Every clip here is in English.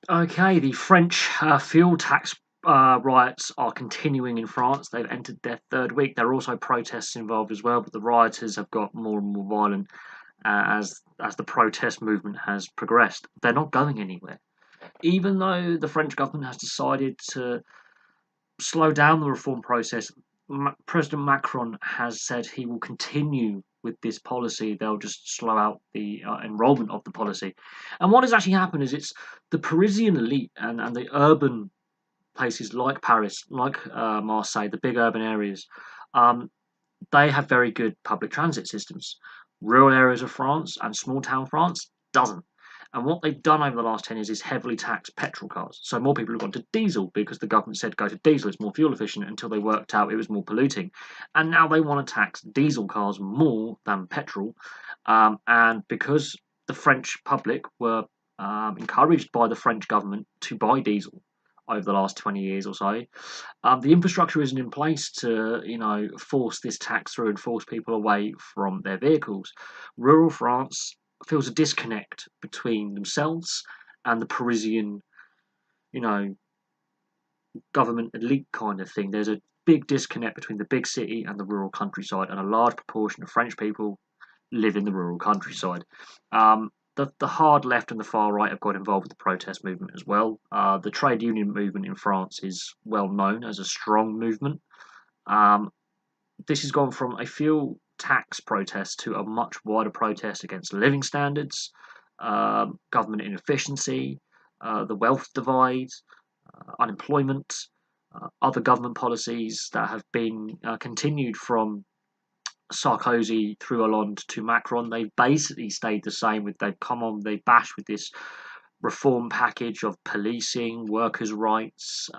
Okay, the French fuel tax riots are continuing in France. They've entered their third week. There are also protests involved as well, but the rioters have got more and more violent as the protest movement has progressed. They're not going anywhere. Even though the French government has decided to slow down the reform process, President Macron has said he will continue with this policy. They'll just slow out the enrollment of the policy. And what has actually happened is it's the Parisian elite and the urban places like Paris, like Marseille, the big urban areas, um, they have very good public transit systems. Rural areas of France and small town France doesn't. And what they've done over the last 10 years is heavily tax petrol cars. So more people have gone to diesel because the government said go to diesel, it's more fuel efficient, until they worked out it was more polluting. And now they want to tax diesel cars more than petrol. And because the French public were encouraged by the French government to buy diesel over the last 20 years or so, the infrastructure isn't in place to, force this tax through and force people away from their vehicles. Rural France feels a disconnect between themselves and the Parisian, you know, government elite kind of thing. There's a big disconnect between the big city and the rural countryside, and a large proportion of French people live in the rural countryside. The hard left and the far right have got involved with the protest movement as well. The trade union movement in France is well known as a strong movement. Um, this has gone from a fuel tax protest to a much wider protest against living standards, government inefficiency, the wealth divide, unemployment, other government policies that have been continued from Sarkozy through Hollande to Macron. They've basically stayed the same. They've come on, they bash with this reform package of policing, workers' rights,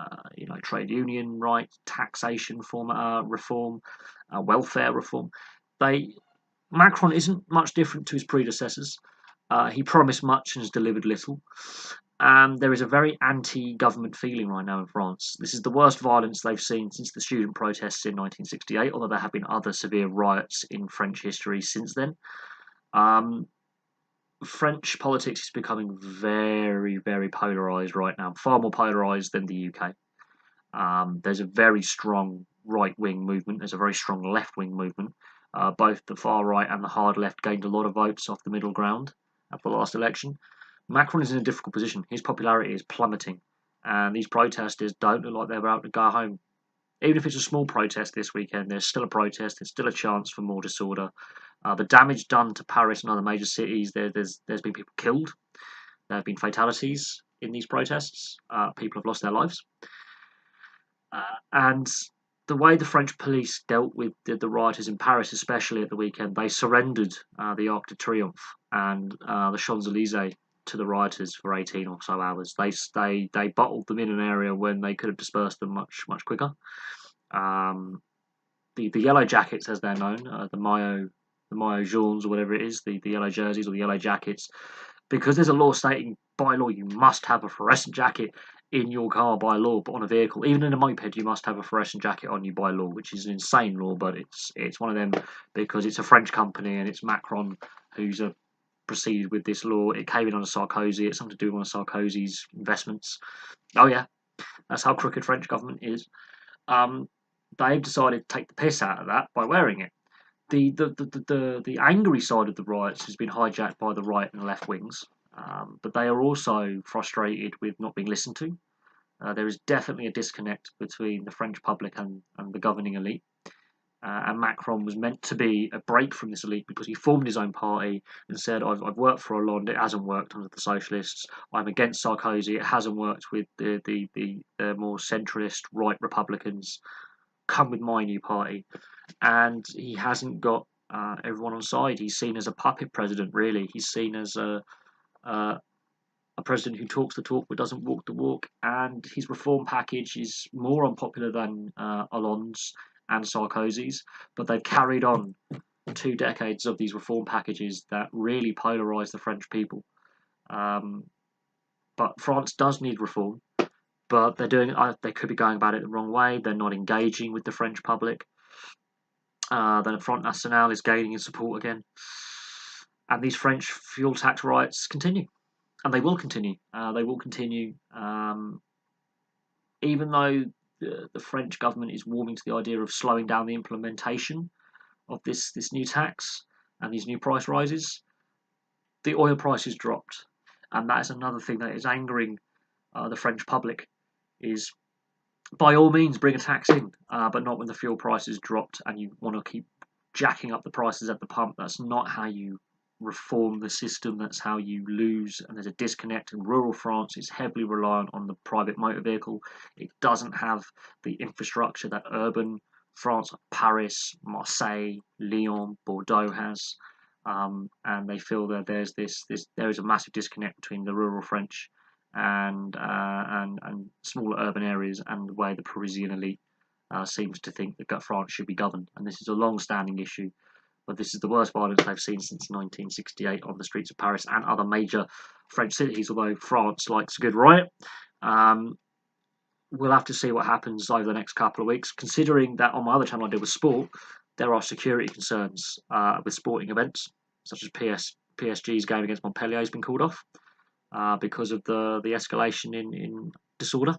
trade union rights, taxation reform, welfare reform. They Macron isn't much different to his predecessors. He promised much and has delivered little. There is a very anti-government feeling right now in France. This is the worst violence they've seen since the student protests in 1968, although there have been other severe riots in French history since then. Um, French politics is becoming very, very polarised right now, far more polarised than the UK. There's a very strong right-wing movement, there's a very strong left-wing movement. Both the far right and the hard left gained a lot of votes off the middle ground at the last election. Macron is in a difficult position. His popularity is plummeting, and these protesters don't look like they're about to go home. Even if it's a small protest this weekend, there's still a protest. There's still a chance for more disorder. The damage done to Paris and other major cities, there's been people killed. There have been fatalities in these protests. People have lost their lives. And the way the French police dealt with the rioters in Paris, especially at the weekend, they surrendered the Arc de Triomphe and the Champs Elysees to the rioters for 18 or so hours. They bottled them in an area when they could have dispersed them much quicker. The yellow jackets, as they're known, the maillot jaunes or whatever it is, the yellow jerseys or the yellow jackets, because there's a law stating by law you must have a fluorescent jacket in your car by law, but on a vehicle, even in a moped, you must have a fluorescent jacket on you by law, which is an insane law, but it's one of them because it's a French company and it's Macron who's proceeded with this law. It came in under Sarkozy. It's something to do with one of Sarkozy's investments. Oh yeah, that's how crooked French government is. They've decided to take the piss out of that by wearing it. The angry side of the riots has been hijacked by the right and left wings, but they are also frustrated with not being listened to. There is definitely a disconnect between the French public and the governing elite. And Macron was meant to be a break from this elite because he formed his own party and said, I've worked for Hollande, it hasn't worked under the socialists. I'm against Sarkozy, it hasn't worked with the more centralist right Republicans. Come with my new party. And he hasn't got everyone on side. He's seen as a puppet president, really. He's seen as a president who talks the talk but doesn't walk the walk. And his reform package is more unpopular than Hollande's and Sarkozy's, but they've carried on 2 decades of these reform packages that really polarise the French people. But France does need reform, but they could be going about it the wrong way. They're not engaging with the French public. The Front National is gaining in support again, and these French fuel tax riots continue. and they will continue. They will continue, even though the French government is warming to the idea of slowing down the implementation of this new tax and these new price rises. The oil prices dropped, and that is another thing that is angering the French public. Is by all means bring a tax in, but not when the fuel prices dropped and you want to keep jacking up the prices at the pump. That's not how you reform the system. That's how you lose, and there's a disconnect. In rural France, it's heavily reliant on the private motor vehicle. It doesn't have the infrastructure that urban France, Paris, Marseille, Lyon, Bordeaux has, and they feel that there is a massive disconnect between the rural French and smaller urban areas, and the way the Parisian elite seems to think that France should be governed. And this is a long-standing issue, but this is the worst violence they've seen since 1968 on the streets of Paris and other major French cities, although France likes a good riot. We'll have to see what happens over the next couple of weeks, considering that on my other channel I deal with sport, there are security concerns with sporting events, such as PSG's game against Montpellier has been called off because of the escalation in disorder.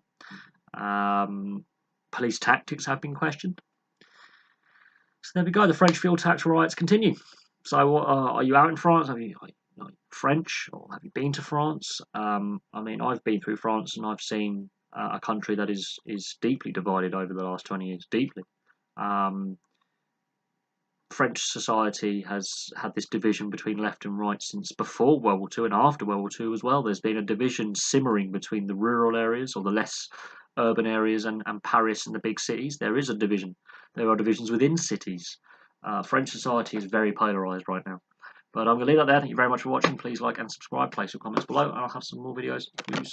Police tactics have been questioned. So there we go. The French fuel tax riots continue. So are you out in France? Are you French, or have you been to France? I mean, I've been through France and I've seen a country that is deeply divided over the last 20 years. Deeply. French society has had this division between left and right since before World War II and after World War II as well. There's been a division simmering between the rural areas, or the less urban areas, and Paris and the big cities. There is a division. There are divisions within cities. French society is very polarised right now. But I'm going to leave that there. Thank you very much for watching. Please like and subscribe. Place your comments below, and I'll have some more videos for you soon.